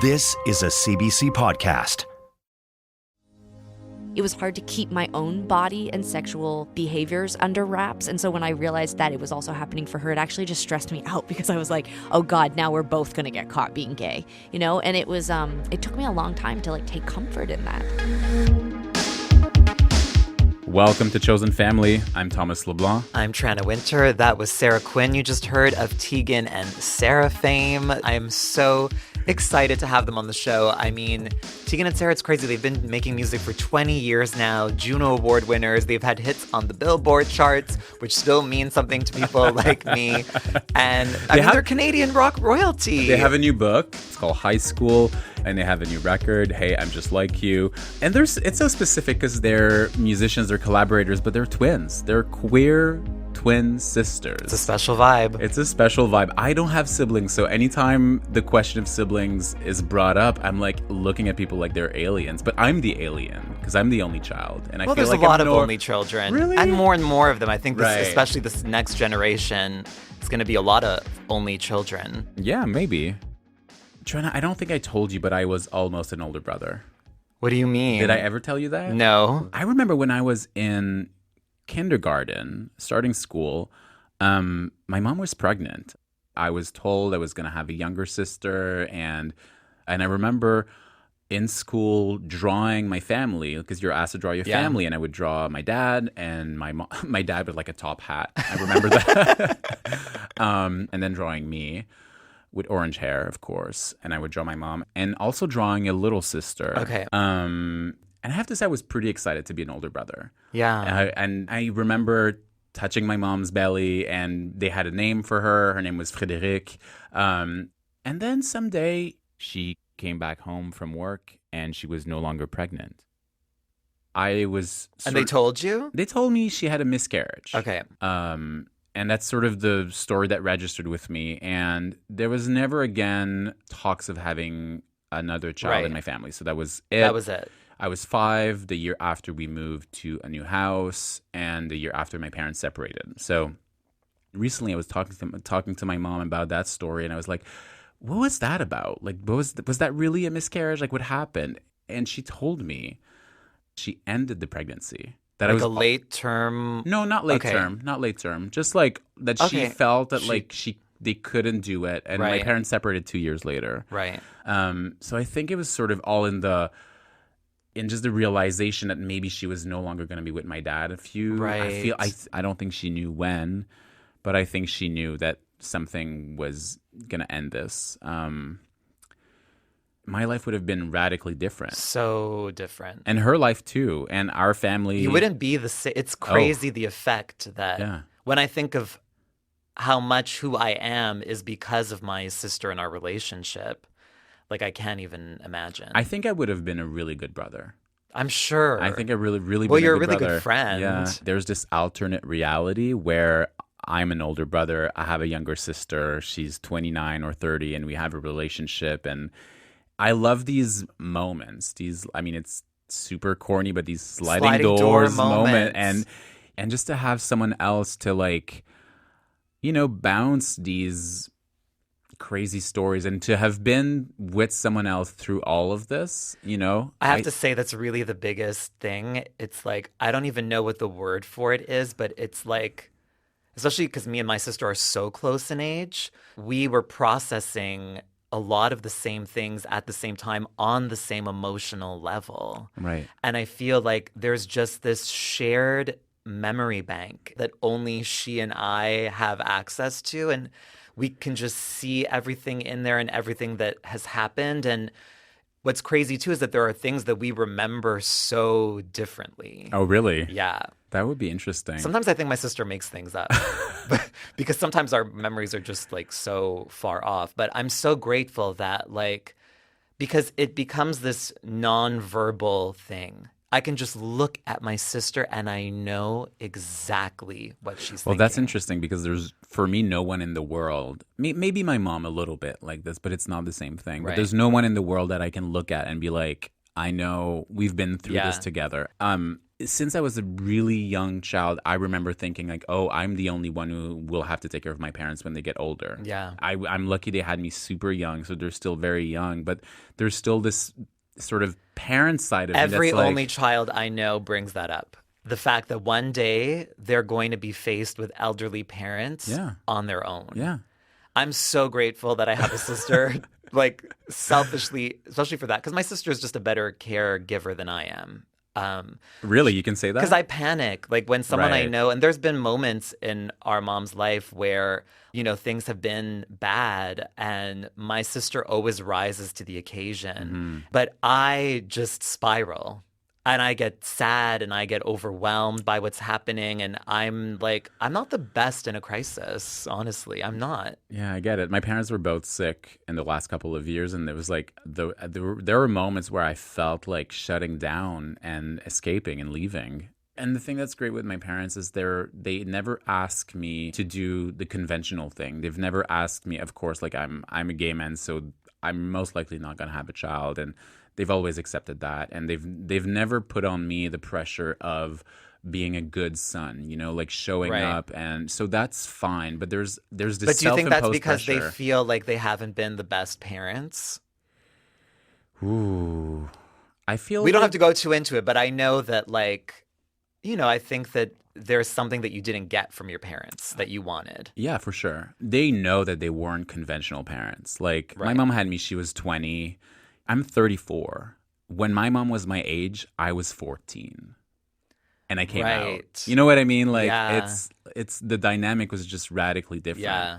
This is a CBC podcast. It was hard to keep my own body and sexual behaviors under wraps. And so when I realized that it was also happening for her, it actually just stressed me out because I was like, oh God, now we're both going to get caught being gay, you know? And it was, it took me a long time to take comfort in that. Welcome to Chosen Family. I'm Thomas LeBlanc. I'm Trana Winter. That was Sarah Quinn you just heard of Tegan and Sara fame. I am so excited to have them on the show. I mean, Tegan and Sara, it's crazy. They've been making music for 20 years now, Juno Award winners. They've had hits on the Billboard charts, which still means something to people like me. And they're Canadian rock royalty. They have a new book. It's called High School. And they have a new record, Hey, I'm Just Like You. And it's so specific because they're musicians, they're collaborators, but they're twins. They're queer twin sisters. It's a special vibe. It's a special vibe. I don't have siblings, so anytime the question of siblings is brought up, I'm like looking at people like they're aliens. But I'm the alien because I'm the only child. And I feel there's like a lot of only children. Really? And more of them. I think Right. especially this next generation, it's going to be a lot of only children. Yeah, maybe. Trina, I don't think I told you, but I was almost an older brother. What do you mean? Did I ever tell you that? No. I remember when I was in kindergarten, starting school, my mom was pregnant. I was told I was going to have a younger sister, and I remember in school drawing my family, because you're asked to draw your family, and I would draw my dad and my mom. My dad with like a top hat. I remember that. And then drawing me with orange hair, of course, and I would draw my mom, and also drawing a little sister. Okay. And I have to say, I was pretty excited to be an older brother. Yeah. And I remember touching my mom's belly, and they had a name for her. Her name was Frédéric. And then someday she came back home from work, and she was no longer pregnant. And they told you? They told me she had a miscarriage. Okay. And that's sort of the story that registered with me. And there was never again talks of having another child in my family. So that was it. That was it. I was 5 the year after we moved to a new house, and the year after my parents separated. So recently I was talking to my mom about that story, and I was like, what was that about? Like, was that really a miscarriage? Like, what happened? And she told me she ended the pregnancy. That like a late term? No, not late term. Not late term. Just like that she felt that they couldn't do it. And my parents separated 2 years later. Right. So I think it was sort of all in just the realization that maybe she was no longer going to be with my dad. I don't think she knew when, but I think she knew that something was going to end this. My life would have been radically different. So different. And her life too. And our family. You wouldn't be the same. It's crazy the effect that when I think of how much who I am is because of my sister and our relationship, like I can't even imagine. I think I would have been a really good brother. I'm sure. I think I really been a good brother. Well, you're a really good friend. Yeah. There's this alternate reality where I'm an older brother. I have a younger sister. She's 29 or 30, and we have a relationship. And I love these moments. It's super corny, but these sliding doors moment, and just to have someone else to bounce these crazy stories, and to have been with someone else through all of this, I have to say that's really the biggest thing. It's like, I don't even know what the word for it is, but it's like, especially because me and my sister are so close in age, we were processing a lot of the same things at the same time on the same emotional level. Right. And I feel like there's just this shared memory bank that only she and I have access to. And we can just see everything in there and everything that has happened. And what's crazy too is that there are things that we remember so differently. Oh, really? Yeah. That would be interesting. Sometimes I think my sister makes things up because sometimes our memories are just so far off. But I'm so grateful that because it becomes this nonverbal thing. I can just look at my sister and I know exactly what she's thinking. Well, that's interesting because there's, for me, no one in the world, maybe my mom a little bit like this, but it's not the same thing. Right. But there's no one in the world that I can look at and be like, I know we've been through this together. since I was a really young child, I remember thinking like, oh, I'm the only one who will have to take care of my parents when they get older. Yeah. I'm lucky they had me super young, so they're still very young, but there's still this sort of parent side of Every me that's only child I know brings that up. The fact that one day they're going to be faced with elderly parents on their own. Yeah. I'm so grateful that I have a sister, like selfishly, especially for that, because my sister is just a better caregiver than I am. Really? You can say that? Because I panic, like when someone I Right. know, and there's been moments in our mom's life where, you know, things have been bad and my sister always rises to the occasion. But I just spiral and I get sad and I get overwhelmed by what's happening. And I'm like, I'm not the best in a crisis, honestly. I'm not. Yeah, I get it. My parents were both sick in the last couple of years, and it was like there were moments where I felt like shutting down and escaping and leaving. And the thing that's great with my parents is they never ask me to do the conventional thing. They've never asked me, of course, like I'm a gay man, so I'm most likely not going to have a child, and they've always accepted that. And they've never put on me the pressure of being a good son, you know, like showing Right. up, and so that's fine. But there's this But do you think that's self-imposed because pressure. they feel like they haven't been the best parents? Ooh, I feel We don't like- have to go too into it, but I know that, like, you know, I think that there's something that you didn't get from your parents that you wanted. Yeah, for sure. They know that they weren't conventional parents. Like, my Right. mom had me, she was 20. I'm 34. When my mom was my age, I was 14. And I came out. Right. You know what I mean? Like, Yeah. it's the dynamic was just radically different. Yeah.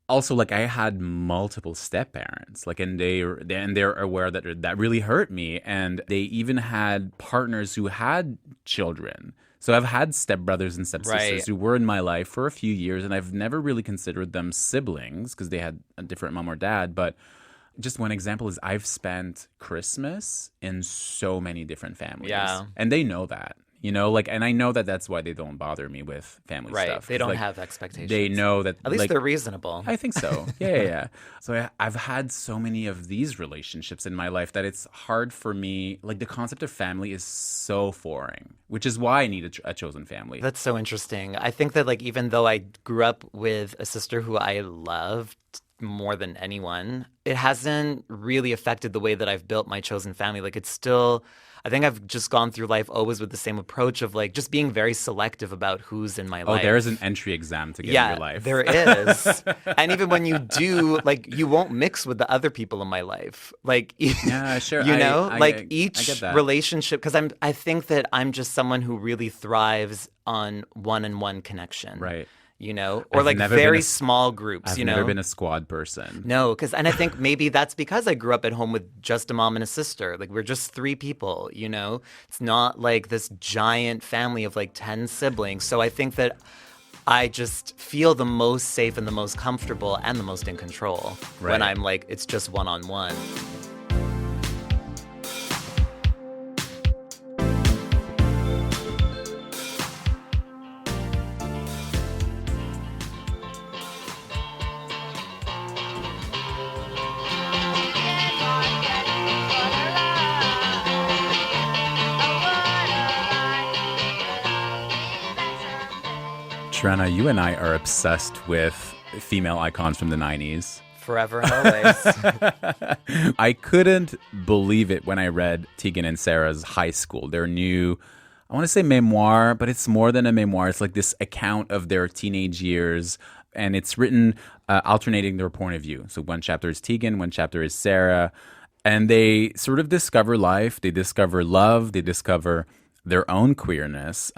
Also, like, I had multiple step parents, like, and they're aware that that really hurt me, and they even had partners who had children. So I've had stepbrothers and stepsisters Right. who were in my life for a few years, and I've never really considered them siblings because they had a different mom or dad. But just one example is I've spent Christmas in so many different families, and they know that. You know, like, and I know that that's why they don't bother me with family Right. stuff. They 'Cause, don't like, have expectations. They know that At least like, they're reasonable. I think so. Yeah. So I've had so many of these relationships in my life that it's hard for me. Like, the concept of family is so foreign, which is why I need a chosen family. That's so interesting. I think that, like, even though I grew up with a sister who I loved more than anyone, it hasn't really affected the way that I've built my chosen family. Like, it's still, I think I've just gone through life always with the same approach of, like, just being very selective about who's in my life. Oh, there is an entry exam to get in Yeah, your life. there is. And even when you do, like, you won't mix with the other people in my life. Like, Yeah, sure. you know, I like get each that. relationship, because I think that I'm just someone who really thrives on one-on-one connection. Right. You know, or I've like never been very a- small groups, I've you know. never been a squad person. No, and I think maybe that's because I grew up at home with just a mom and a sister. Like, we're just 3 people, you know? It's not like this giant family of like 10 siblings. So I think that I just feel the most safe and the most comfortable and the most in control Right. when I'm like, it's just one-on-one. Trina, you and I are obsessed with female icons from the 90s. Forever and always. I couldn't believe it when I read Tegan and Sara's High School, their new, I want to say memoir, but it's more than a memoir. It's like this account of their teenage years, and it's written alternating their point of view. So one chapter is Tegan, one chapter is Sara, and they sort of discover life, they discover love, they discover their own queerness.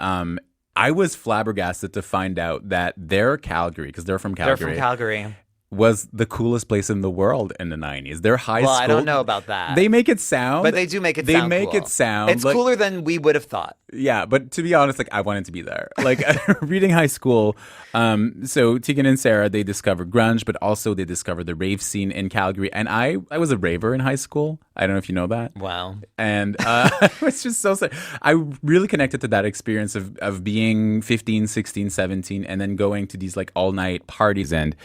I was flabbergasted to find out that their Calgary, because they're from They're Calgary, from Calgary. was the coolest place in the world in the 90s. Their high Well, school. I don't know about that. They make it sound. But they do make it They sound make cool. it sound. It's like, cooler than we would have thought. Yeah, but to be honest, like, I wanted to be there. Like, reading high school. So Tegan and Sara, they discover grunge, but also they discover the rave scene in Calgary. And I was a raver in high school. I don't know if you know that. Wow. And it was just so sad. I really connected to that experience of being 15, 16, 17, and then going to these like all night parties. And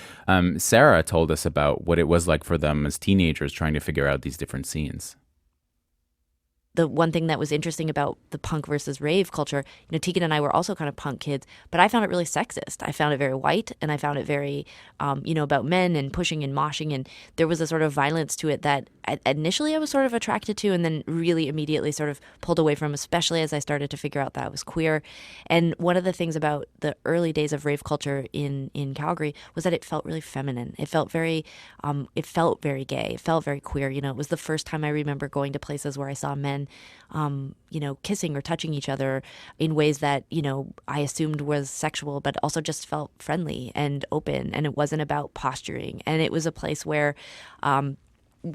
Sarah told us about what it was like for them as teenagers trying to figure out these different scenes. the one thing that was interesting about the punk versus rave culture, Tegan and I were also kind of punk kids, but I found it really sexist. I found it very white, and I found it very, about men and pushing and moshing, and there was a sort of violence to it that initially I was sort of attracted to, and then really immediately sort of pulled away from, especially as I started to figure out that I was queer. And one of the things about the early days of rave culture in Calgary was that it felt really feminine. It felt very gay. It felt very queer. It was the first time I remember going to places where I saw men kissing or touching each other in ways that, I assumed was sexual, but also just felt friendly and open. And it wasn't about posturing. And it was a place where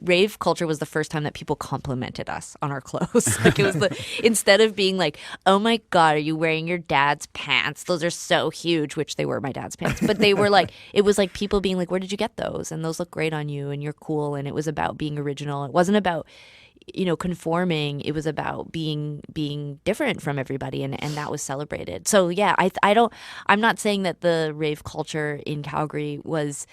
rave culture was the first time that people complimented us on our clothes. Like it was instead of being like, oh my God, are you wearing your dad's pants? Those are so huge, which they were my dad's pants. But they were like, it was like people being like, where did you get those? And those look great on you and you're cool. And it was about being original. It wasn't about conforming. It was about being different from everybody, and that was celebrated. So yeah, I'm not saying that the rave culture in Calgary was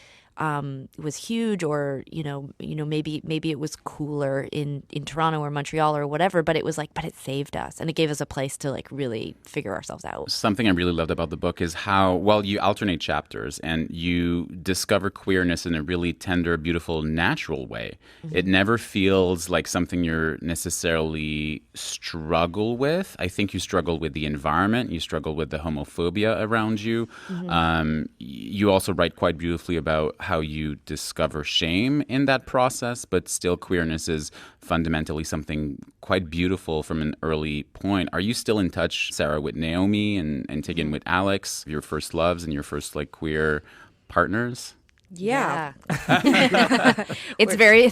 huge, or maybe it was cooler in Toronto or Montreal or whatever, but it was but it saved us, and it gave us a place to really figure ourselves out. Something I really loved about the book is how you alternate chapters and you discover queerness in a really tender, beautiful, natural way. Mm-hmm. It never feels like something you're necessarily struggle with. I think you struggle with the environment, you struggle with the homophobia around you. Mm-hmm. You also write quite beautifully about how you discover shame in that process, but still queerness is fundamentally something quite beautiful from an early point. Are you still in touch, Sara, with Naomi and Tegan with Alex, your first loves and your first queer partners? Yeah. It's a very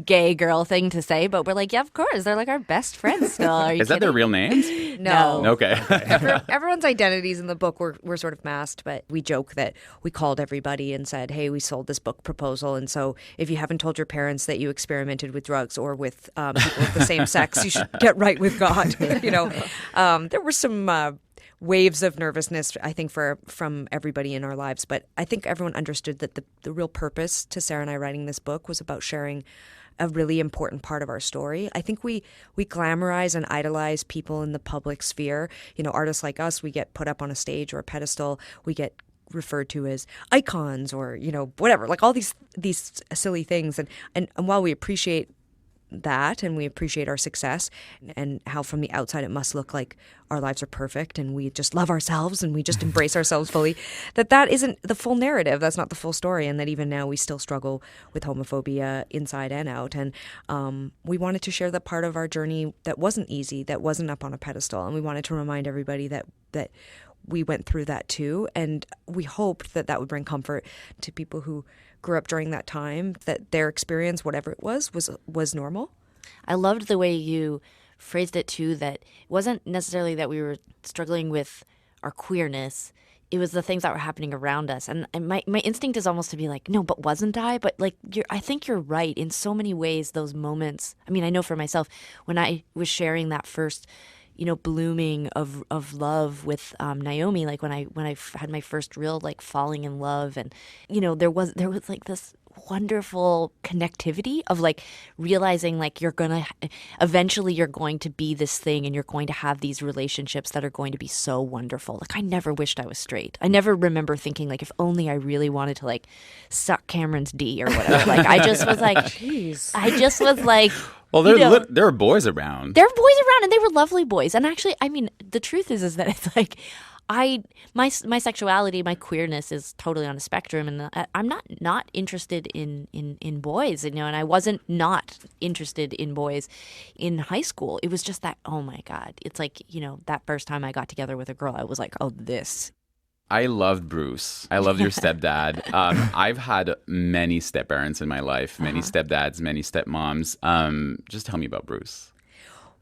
gay girl thing to say, but we're yeah, of course. They're our best friends still. Are you Is that their real names? No. Okay. Everyone's identities in the book were sort of masked, but we joke that we called everybody and said, hey, we sold this book proposal, and so if you haven't told your parents that you experimented with drugs or with people of the same sex, you should get right with God. There were some waves of nervousness, I think, from everybody in our lives. But I think everyone understood that the real purpose to Sara and I writing this book was about sharing a really important part of our story. I think we glamorize and idolize people in the public sphere. Artists like us, we get put up on a stage or a pedestal. We get referred to as icons or, whatever, all these silly things. And while we appreciate that and we appreciate our success and how from the outside it must look like our lives are perfect and we just love ourselves and we just embrace ourselves fully, that isn't the full narrative. That's not the full story, and that even now we still struggle with homophobia inside and out. And we wanted to share the part of our journey that wasn't easy, that wasn't up on a pedestal, and we wanted to remind everybody that we went through that too. And we hoped that would bring comfort to people who grew up during that time, that their experience, whatever it was normal. I loved the way you phrased it too, that it wasn't necessarily that we were struggling with our queerness. It was the things that were happening around us. And my instinct is almost to be no, but wasn't I? But I think you're right in so many ways. Those moments, I know for myself, when I was sharing that first blooming of love with Naomi, when I had my first real falling in love, and there was this wonderful connectivity of realizing you're gonna eventually you're going to be this thing, and you're going to have these relationships that are going to be so wonderful. I never wished I was straight. I never remember thinking if only I really wanted to suck Cameron's D or whatever. I just was jeez. I just was well, there are boys around. There are boys around, and they were lovely boys. And actually, the truth is that it's my sexuality, my queerness is totally on a spectrum, and I'm not interested in boys, and I wasn't not interested in boys in high school. It was just that, oh my God, it's that first time I got together with a girl, I was oh, this. I loved Bruce. I loved your stepdad. I've had many step-parents in my life, many stepdads, many stepmoms. Just tell me about Bruce.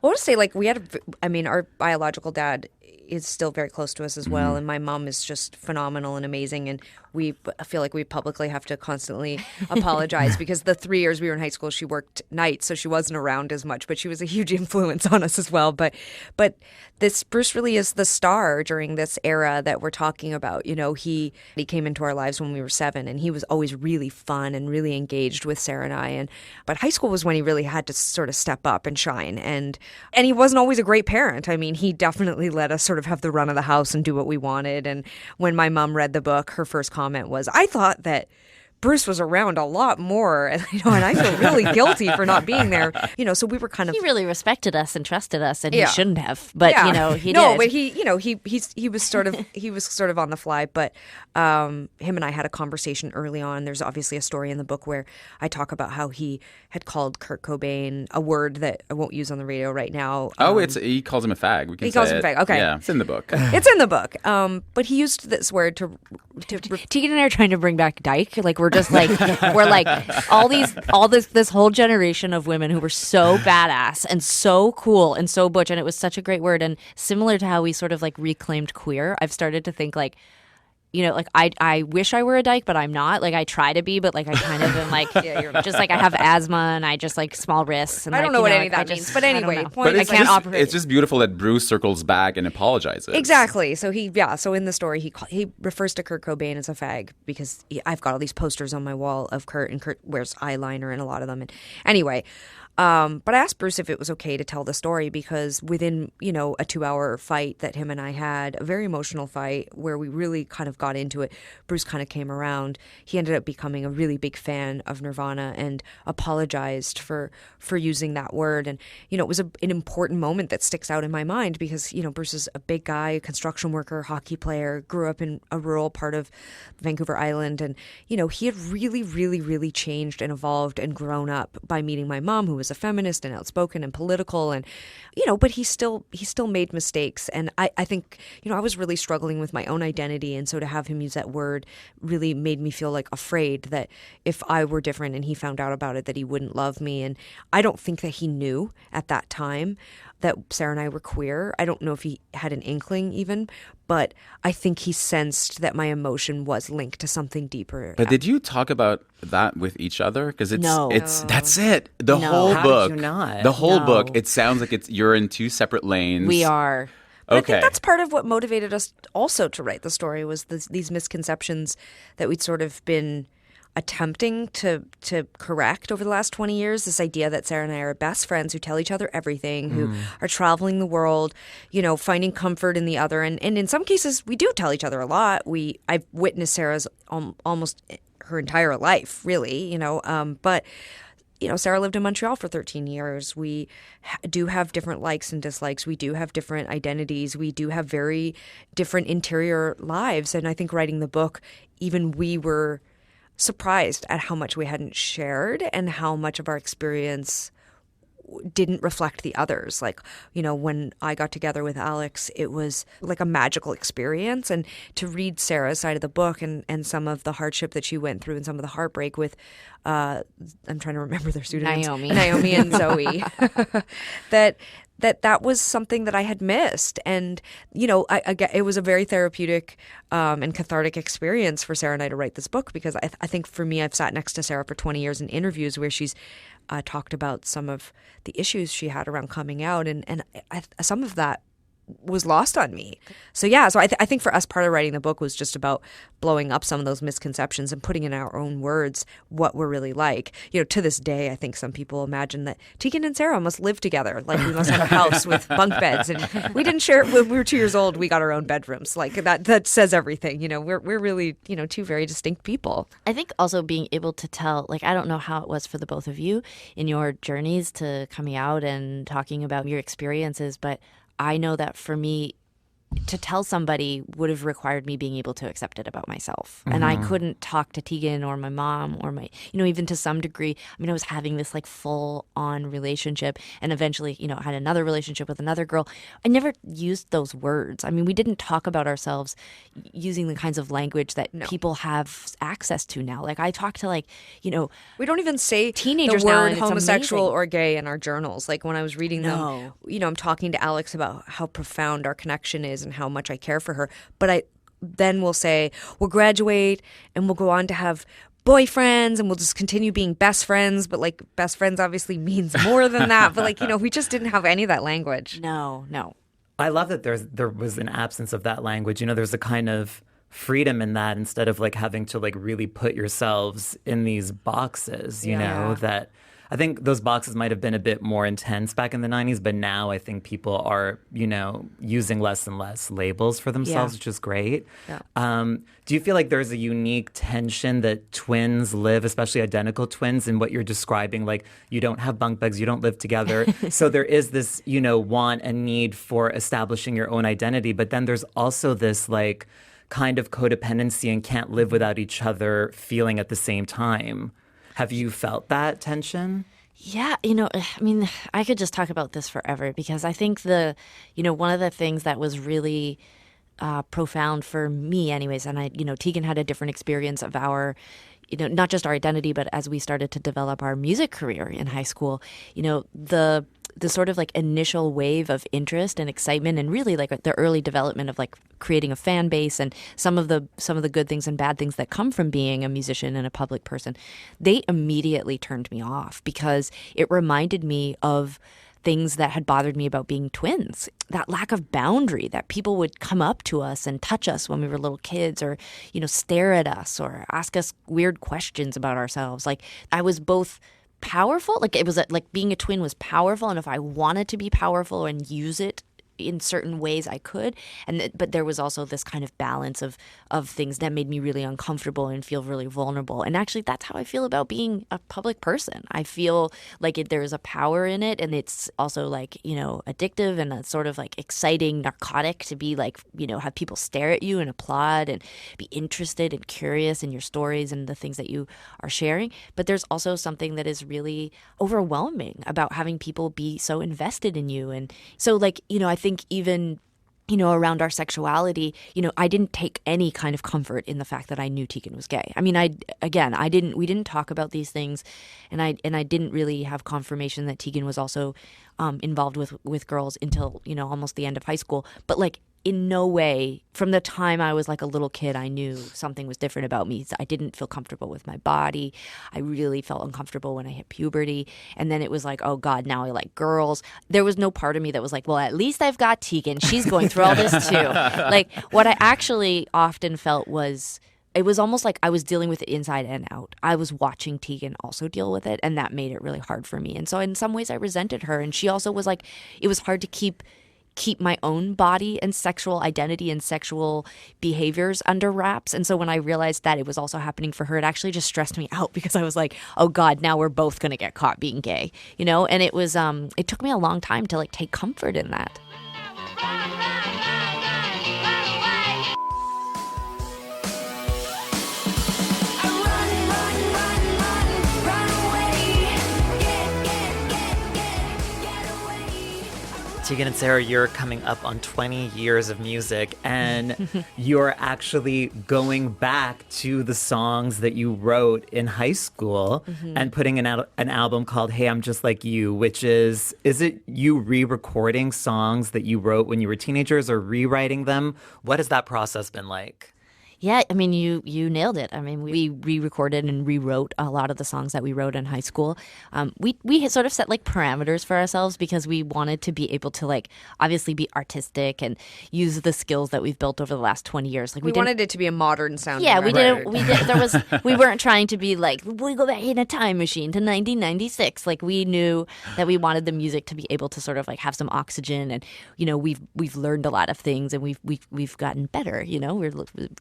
Well, I want to say, we had, our biological dad, is still very close to us as well. And my mom is just phenomenal and amazing. And I feel like we publicly have to constantly apologize because the 3 years we were in high school, she worked nights, so she wasn't around as much, but she was a huge influence on us as well. But this Bruce really is the star during this era that we're talking about. You know, he came into our lives when we were 7, and he was always really fun and really engaged with Sara and I. But high school was when he really had to sort of step up and shine. And he wasn't always a great parent. I mean, he definitely let us sort of have the run of the house and do what we wanted. And when my mom read the book, her first comment was, "I thought that Bruce was around a lot more, and I feel really guilty for not being there." So we were kind of. He really respected us and trusted us, and he shouldn't have. But he did. But he was sort of on the fly. But him and I had a conversation early on. There's obviously a story in the book where I talk about how he had called Kurt Cobain a word that I won't use on the radio right now. He calls him a fag. We can he calls say him a it. fag. Okay, yeah, it's in the book. It's in the book. But he used this word to Tegan and I are trying to bring back dyke. Like we're just like we're like this whole generation of women who were so badass and so cool and so butch, and it was such a great word. And similar to how we sort of like reclaimed queer, I've started to think like, like I wish I were a dyke, but I'm not. Like I try to be, but like I kind of am like, just like I have asthma and I just like small wrists. And I don't know what any of that means. But anyway, I can't operate. It's just beautiful that Bruce circles back and apologizes. Exactly. So so in the story, he refers to Kurt Cobain as a fag because I've got all these posters on my wall of Kurt, and Kurt wears eyeliner in a lot of them. And anyway. But I asked Bruce if it was okay to tell the story because within, a 2-hour fight that him and I had, a very emotional fight where we really kind of got into it, Bruce kind of came around. He ended up becoming a really big fan of Nirvana and apologized for using that word. And, it was an important moment that sticks out in my mind because, Bruce is a big guy, a construction worker, hockey player, grew up in a rural part of Vancouver Island. And, he had really, really, really changed and evolved and grown up by meeting my mom, who was a feminist and outspoken and political, and but he still made mistakes. And I think I was really struggling with my own identity, and so to have him use that word really made me feel like afraid that if I were different and he found out about it that he wouldn't love me. And I don't think that he knew at that time that Sara and I were queer. I don't know if he had an inkling even, but I think he sensed that my emotion was linked to something deeper. But did you talk about that with each other? Because that's it. The No. whole How book. did you not? The whole No. book. It sounds like you're in two separate lanes. We are. But Okay. I think that's part of what motivated us also to write the story was these misconceptions that we'd sort of been attempting to correct over the last 20 years. This idea that Sara and I are best friends who tell each other everything, who are traveling the world, finding comfort in the other. And in some cases, we do tell each other a lot. I've witnessed Sarah's almost her entire life, really, but Sara lived in Montreal for 13 years. We do have different likes and dislikes. We do have different identities. We do have very different interior lives. And I think writing the book, even we were surprised at how much we hadn't shared and how much of our experience didn't reflect the others. Like, when I got together with Alex, it was like a magical experience. And to read Sarah's side of the book and some of the hardship that she went through and some of the heartbreak with, I'm trying to remember their pseudonyms. Naomi and Zoe. that was something that I had missed. And, it was a very therapeutic and cathartic experience for Sara and I to write this book because I think for me, I've sat next to Sara for 20 years in interviews where she's talked about some of the issues she had around coming out. And some of that was lost on me. So I think for us, part of writing the book was just about blowing up some of those misconceptions and putting in our own words what we're really like. To this day, I think some people imagine that Tegan and Sara must live together. Like we must have a house with bunk beds. And we didn't share it when we were 2 years old. We got our own bedrooms. Like that says everything. We're really, two very distinct people. I think also being able to tell, like, I don't know how it was for the both of you in your journeys to coming out and talking about your experiences, but I know that for me, to tell somebody would have required me being able to accept it about myself. Mm-hmm. And I couldn't talk to Tegan or my mom or my, even to some degree. I mean, I was having this like full on relationship and eventually, I had another relationship with another girl. I never used those words. I mean, we didn't talk about ourselves using the kinds of language that people have access to now. Like I talk to we don't even say teenagers the now, word and it's homosexual amazing. or gay in our journals. Like when I was reading them, I'm talking to Alex about how profound our connection is and how much I care for her. But I then will say, we'll graduate and we'll go on to have boyfriends and we'll just continue being best friends. But like best friends obviously means more than that. But like, we just didn't have any of that language. No. I love that there was an absence of that language. There's a kind of freedom in that instead of like having to like really put yourselves in these boxes, that I think those boxes might have been a bit more intense back in the 90s, but now I think people are, using less and less labels for themselves, which is great. Yeah. Do you feel like there's a unique tension that twins live, especially identical twins, in what you're describing? Like you don't have bunk beds, you don't live together. So there is this, want and need for establishing your own identity. But then there's also this like kind of codependency and can't live without each other feeling at the same time. Have you felt that tension? Yeah, I could just talk about this forever because I think one of the things that was really profound for me anyways, and Tegan had a different experience of our, not just our identity, but as we started to develop our music career in high school, the sort of like initial wave of interest and excitement and really like the early development of like creating a fan base and some of the good things and bad things that come from being a musician and a public person, they immediately turned me off because it reminded me of things that had bothered me about being twins. That lack of boundary, that people would come up to us and touch us when we were little kids or, stare at us or ask us weird questions about ourselves. Like I was both powerful, like it was like being a twin was powerful, and if I wanted to be powerful and use it in certain ways I could, but there was also this kind of balance of things that made me really uncomfortable and feel really vulnerable. And actually that's how I feel about being a public person. I feel like there is a power in it, and it's also like addictive and a sort of like exciting narcotic to be like have people stare at you and applaud and be interested and curious in your stories and the things that you are sharing. But there's also something that is really overwhelming about having people be so invested in you. And so like I think even, around our sexuality, I didn't take any kind of comfort in the fact that I knew Tegan was gay. I mean, we didn't talk about these things, and I didn't really have confirmation that Tegan was also involved with girls until, almost the end of high school. But like in no way, from the time I was like a little kid, I knew something was different about me. I didn't feel comfortable with my body. I really felt uncomfortable when I hit puberty. And then it was like, oh God, now I like girls. There was no part of me that was like, well, at least I've got Tegan. She's going through all this too. Like what I actually often felt was, it was almost like I was dealing with it inside and out. I was watching Tegan also deal with it, and that made it really hard for me. And so in some ways I resented her. And she also was like, it was hard to keep my own body and sexual identity and sexual behaviors under wraps. And so when I realized that it was also happening for her, it actually just stressed me out because I was like, oh God, now we're both going to get caught being gay, And it was, it took me a long time to like take comfort in that. Tegan and Sara, you're coming up on 20 years of music, and you're actually going back to the songs that you wrote in high school and putting an album called Hey, I'm Just Like You, which is it you re-recording songs that you wrote when you were teenagers or rewriting them? What has that process been like? Yeah, I mean, you nailed it. I mean, we re-recorded and rewrote a lot of the songs that we wrote in high school. We had sort of set like parameters for ourselves because we wanted to be able to like obviously be artistic and use the skills that we've built over the last 20 years. Like we wanted it to be a modern sounding record. Right. We weren't trying to be like, we go back in a time machine to 1996. Like we knew that we wanted the music to be able to sort of like have some oxygen, and we've learned a lot of things, and we've gotten better. We're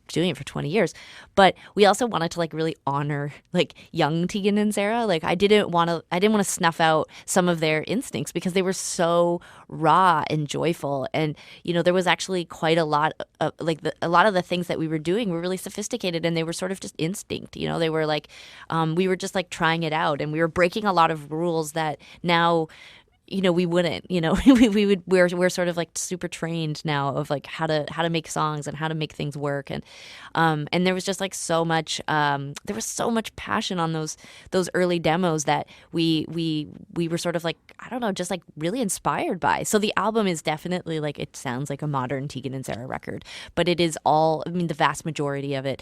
doing it for 20 years, but we also wanted to like really honor like young Tegan and Sara. Like I didn't want to snuff out some of their instincts because they were so raw and joyful, and there was actually quite a lot of like a lot of the things that we were doing were really sophisticated, and they were sort of just instinct. They were like we were just like trying it out, and we were breaking a lot of rules that now we wouldn't, we're sort of like super trained now of like how to make songs and how to make things work. And there was just like so much, there was so much passion on those early demos that we were sort of like, I don't know, just like really inspired by. So the album is definitely like, it sounds like a modern Tegan and Sara record, but it is all, I mean, the vast majority of it,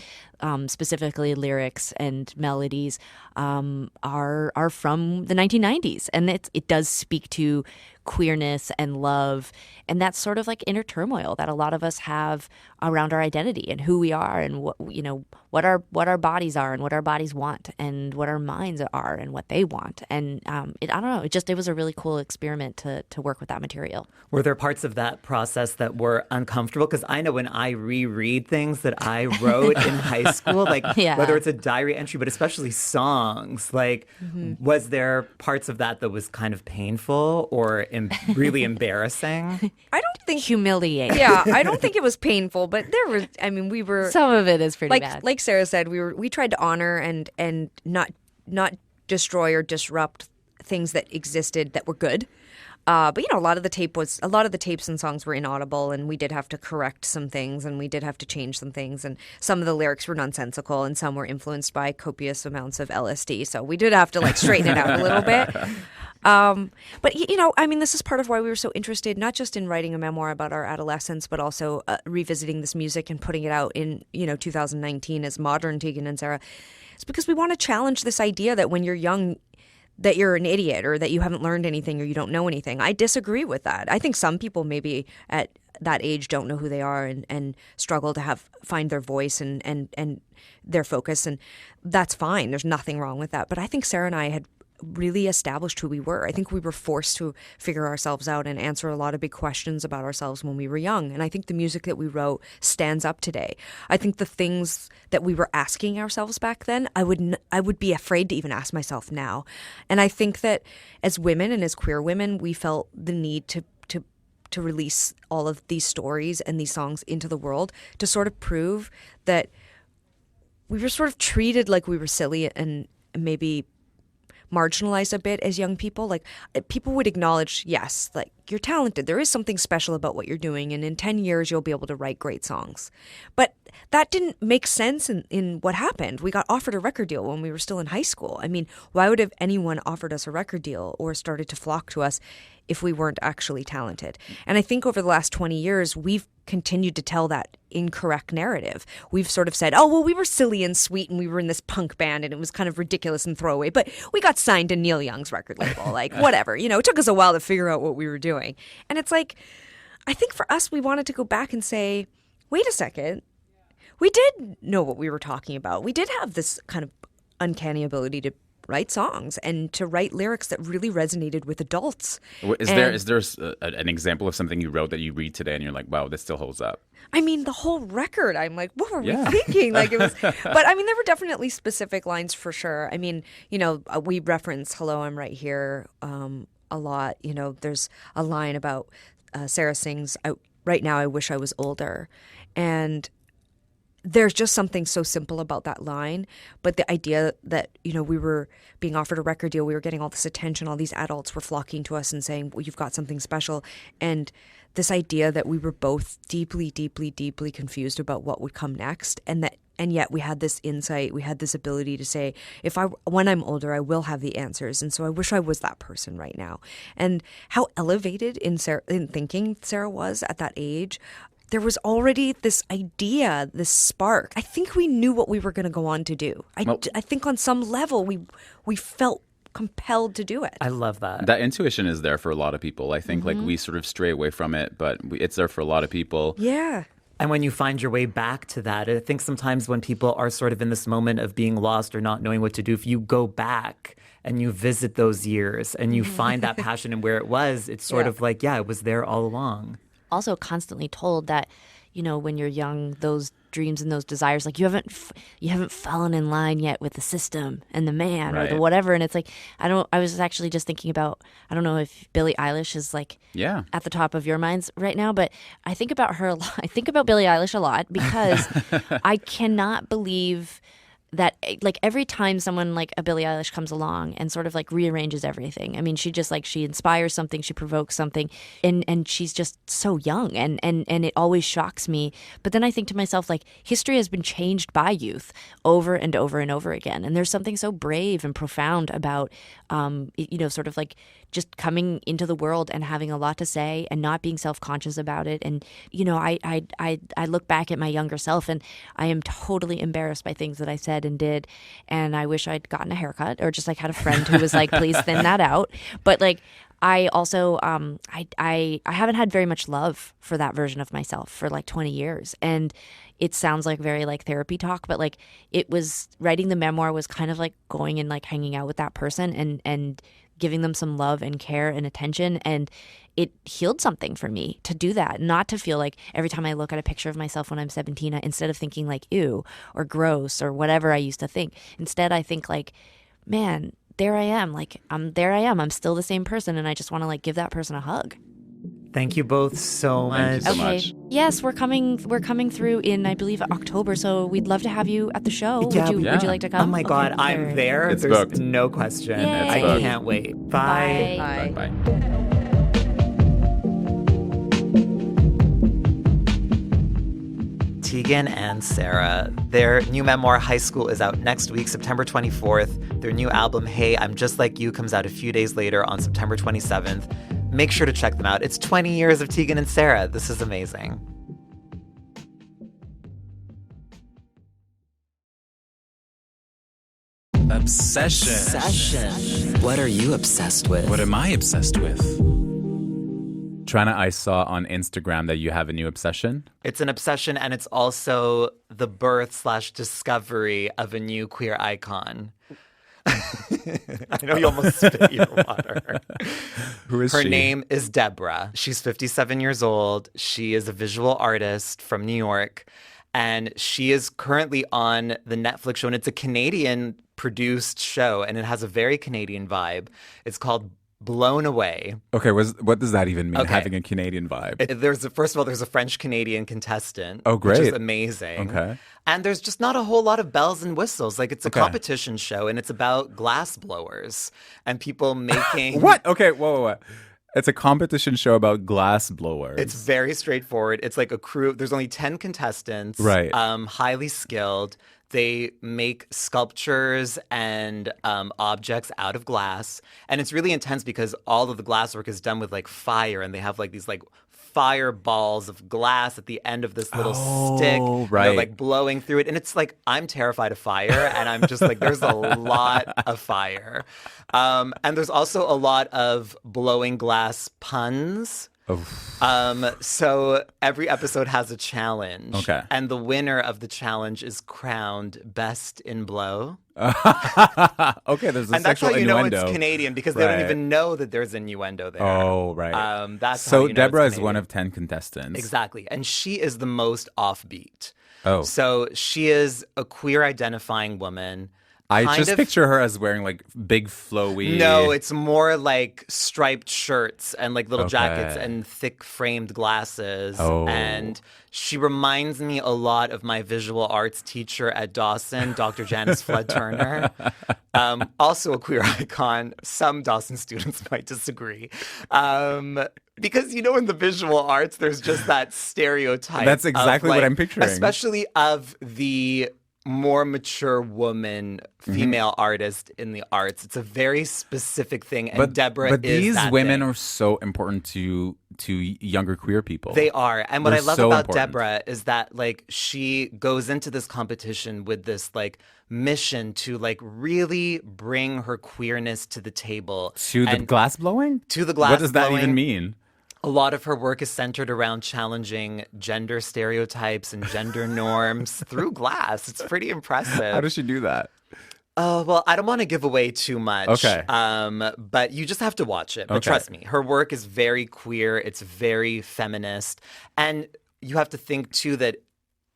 specifically lyrics and melodies, are from the 1990s. And it does speak to queerness and love, and that's sort of like inner turmoil that a lot of us have around our identity and who we are, and what our bodies are and what our bodies want, and what our minds are and what they want. And I don't know, it was a really cool experiment to work with that material. Were there parts of that process that were uncomfortable? Because I know when I reread things that I wrote in high school, like whether it's a diary entry, but especially songs, like was there parts of that was kind of painful or really embarrassing? I don't think humiliating. Yeah, I don't think it was painful, but there was. I mean, we were. Some of it is pretty bad. Like Sarah said, we tried to honor and not destroy or disrupt things that existed that were good. But a lot of the tapes and songs were inaudible, and we did have to correct some things, and we did have to change some things, and some of the lyrics were nonsensical, and some were influenced by copious amounts of LSD. So we did have to like straighten it out a little bit. But I mean, this is part of why we were so interested, not just in writing a memoir about our adolescence, but also revisiting this music and putting it out in 2019 as modern Tegan and Sara. It's because we want to challenge this idea that when you're young, that you're an idiot or that you haven't learned anything or you don't know anything. I disagree with that. I think some people maybe at that age don't know who they are and struggle to find their voice and their focus, and that's fine. There's nothing wrong with that. But I think Sarah and I had really established who we were. I think we were forced to figure ourselves out and answer a lot of big questions about ourselves when we were young. And I think the music that we wrote stands up today. I think the things that we were asking ourselves back then, I would be afraid to even ask myself now. And I think that as women and as queer women, we felt the need to release all of these stories and these songs into the world to sort of prove that we were sort of treated like we were silly and maybe marginalized a bit as young people. Like, people would acknowledge, yes, like, you're talented. There is something special about what you're doing, and in 10 years you'll be able to write great songs. But that didn't make sense in what happened. We got offered a record deal when we were still in high school. I mean, why would have anyone offered us a record deal or started to flock to us if we weren't actually talented? And I think over the last 20 years, we've continued to tell that incorrect narrative. We've sort of said, oh, well, we were silly and sweet and we were in this punk band and it was kind of ridiculous and throwaway, but we got signed to Neil Young's record label. Like, whatever. It took us a while to figure out what we were doing. And it's like, I think for us, we wanted to go back and say, wait a second. We did know what we were talking about. We did have this kind of uncanny ability to write songs and to write lyrics that really resonated with adults. Is there an example of something you wrote that you read today and you're like, wow, this still holds up? I mean, the whole record, I'm like, what were we thinking? Like, it was, but I mean, there were definitely specific lines for sure. I mean, we reference "Hello, I'm Right Here" a lot. There's a line about Sarah sings, "Right now, I wish I was older," and there's just something so simple about that line, but the idea that, we were being offered a record deal, we were getting all this attention, all these adults were flocking to us and saying, well, you've got something special. And this idea that we were both deeply, deeply, deeply confused about what would come next, and yet we had this insight, we had this ability to say, when I'm older, I will have the answers. And so I wish I was that person right now. And how elevated in thinking Sarah was at that age. There was already this idea, this spark. I think we knew what we were going to go on to do. I think on some level we felt compelled to do it. I love that. That intuition is there for a lot of people. I think like we sort of stray away from it, but it's there for a lot of people. Yeah. And when you find your way back to that, I think sometimes when people are sort of in this moment of being lost or not knowing what to do, if you go back and you visit those years and you find that passion and where it was, it's sort of like, it was there all along. Also constantly told that, when you're young, those dreams and those desires, like you haven't fallen in line yet with the system and the man or the whatever. And it's like, I was actually just thinking about, I don't know if Billie Eilish is like at the top of your minds right now, but I think about her a lot. I think about Billie Eilish a lot because I cannot believe that like every time someone like a Billie Eilish comes along and sort of like rearranges everything. I mean, she just like she inspires something, she provokes something, and she's just so young, and it always shocks me. But then I think to myself, like, history has been changed by youth over and over and over again, and there's something so brave and profound about sort of like just coming into the world and having a lot to say and not being self-conscious about it. And I look back at my younger self and I am totally embarrassed by things that I said and did, and I wish I'd gotten a haircut or just like had a friend who was like, please thin that out. But like I also I haven't had very much love for that version of myself for like 20 years. And it sounds like very like therapy talk, but like it was writing the memoir was kind of like going and like hanging out with that person and giving them some love and care and attention. And it healed something for me to do that, not to feel like every time I look at a picture of myself when I'm 17, instead of thinking like ew or gross or whatever I used to think, instead I think like, man, there I am. Like I'm still the same person, and I just want to like give that person a hug. Thank you both so much. Thank you so much. Yes, we're coming through in, I believe, October, so we'd love to have you at the show. Yeah. Would you like to come? Oh my God, Okay. I'm there. It's There's booked. no question. Yay. I It's booked. can't wait. Bye. Bye. Bye. Tegan and Sara. Their new memoir, High School, is out next week, September 24th. Their new album, Hey, I'm Just Like You, comes out a few days later on September 27th. Make sure to check them out. It's 20 years of Tegan and Sara. This is amazing. Obsession. What are you obsessed with? What am I obsessed with? Trina, I saw on Instagram that you have a new obsession. It's an obsession, and it's also the birth/discovery of a new queer icon. I know you almost spit your water. Who is Her she? name is Deborah. She's 57 years old. She is a visual artist from New York, and she is currently on the Netflix show, and it's a Canadian-produced show, and it has a very Canadian vibe. It's called Blown Away. Okay, what does that even mean, Okay. having a Canadian vibe? First of all, there's a French-Canadian contestant. Oh, Which is great. amazing. Okay. And there's just not a whole lot of bells and whistles. Like, it's a Okay. competition show, and it's about glass blowers and people making... What? Okay, whoa. It's a competition show about glass blowers. It's very straightforward. It's like a crew. There's only 10 contestants. Right. Highly skilled. They make sculptures and objects out of glass. And it's really intense because all of the glasswork is done with like fire, and they have like these like fireballs of glass at the end of this little stick. And right. they're like blowing through it. And it's like, I'm terrified of fire. And I'm just like, there's a lot of fire. And there's also a lot of blowing glass puns. So every episode has a challenge. Okay. And the winner of the challenge is crowned Best in Blow. Okay, there's a And that's how sexual you know innuendo. it's Canadian, because they don't Right. even know that there's innuendo there. Oh, right. That's how so you know Deborah it's is one Canadian. of 10 contestants. Exactly. And she is the most offbeat. Oh. So she is a queer identifying woman. I kind just of- picture her as wearing like big flowy. No, it's more like striped shirts and like little Okay. jackets and thick framed glasses. Oh. And she reminds me a lot of my visual arts teacher at Dawson, Dr. Janice Flood Turner. Also a queer icon. Some Dawson students might disagree. Because, you know, in the visual arts, there's just that stereotype. That's exactly of, what like, I'm picturing. Especially of the more mature woman, female artist in the arts. It's a very specific thing, and Deborah but is these that women thing. are so important to younger queer people. They are. And what They're I love so about important. Deborah is that, like, she goes into this competition with this, like, mission to, like, really bring her queerness to the table. To the And glass blowing? To the glass What does that blowing. even mean? A lot of her work is centered around challenging gender stereotypes and gender norms through glass. It's pretty impressive. How does she do that? Oh, well, I don't want to give away too much. Okay. But you just have to watch it. But Okay. trust me, her work is very queer. It's very feminist. And you have to think, too, that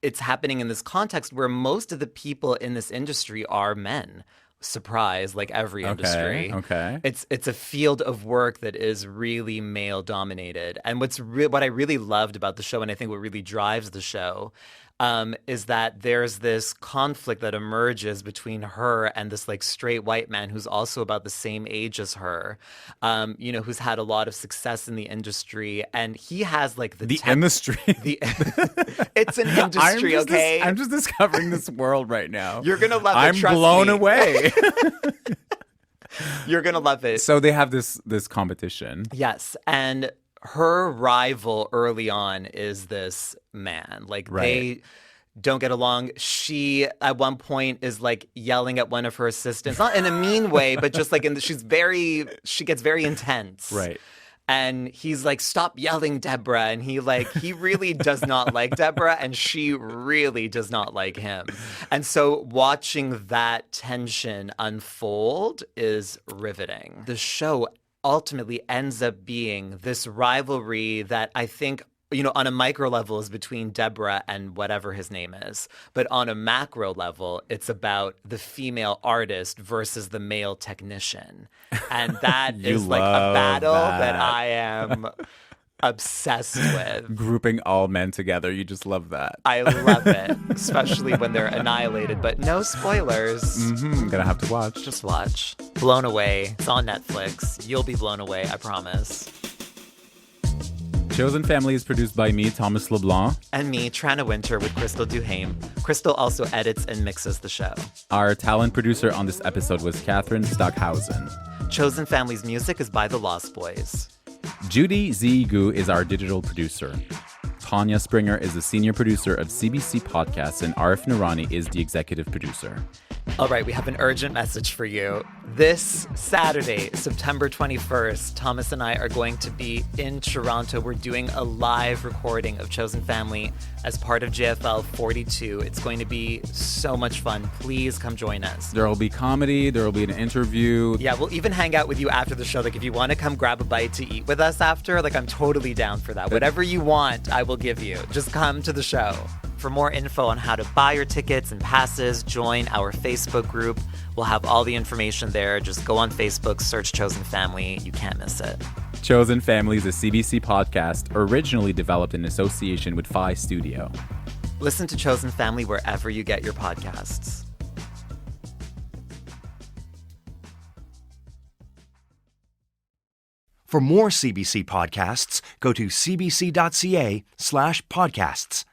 it's happening in this context where most of the people in this industry are men. Surprise, like every industry. Okay. It's a field of work that is really male dominated. And what I really loved about the show, and I think what really drives the show, is that there's this conflict that emerges between her and this like straight white man who's also about the same age as her, who's had a lot of success in the industry, and he has like the industry. It's an industry, okay? I'm just discovering this world right now. You're gonna love it. I'm Trust blown me. away. You're gonna love it. So they have this competition. Yes, and her rival early on is this man. Like they don't get along. She at one point is like yelling at one of her assistants, not in a mean way, but just like she gets very intense. Right. And he's like, stop yelling, Deborah. And he really does not like Deborah, and she really does not like him. And so watching that tension unfold is riveting. The show ultimately ends up being this rivalry that I think, on a micro level is between Deborah and whatever his name is. But on a macro level, it's about the female artist versus the male technician. And that is like a battle that I am obsessed with. Grouping all men together. You just love that. I love it, especially when they're annihilated. But no spoilers. I'm gonna have to watch. Just watch. Blown Away. It's on Netflix. You'll be blown away, I promise. Chosen Family is produced by me, Thomas LeBlanc. And me, Trana Winter, with Crystal Duhame. Crystal also edits and mixes the show. Our talent producer on this episode was Catherine Stockhausen. Chosen Family's music is by The Lost Boys. Judy Zigu is our digital producer. Tanya Springer is the senior producer of CBC Podcasts, and Arif Noorani is the executive producer. All right, we have an urgent message for you. This Saturday, September 21st, Thomas and I are going to be in Toronto. We're doing a live recording of Chosen Family as part of JFL 42. It's going to be so much fun. Please come join us. There will be comedy. There will be an interview. Yeah, we'll even hang out with you after the show. Like, if you want to come grab a bite to eat with us after, I'm totally down for that. Whatever you want, I will give you. Just come to the show. For more info on how to buy your tickets and passes, join our Facebook group. We'll have all the information there. Just go on Facebook, search Chosen Family. You can't miss it. Chosen Family is a CBC podcast originally developed in association with Phi Studio. Listen to Chosen Family wherever you get your podcasts. For more CBC podcasts, go to cbc.ca/podcasts.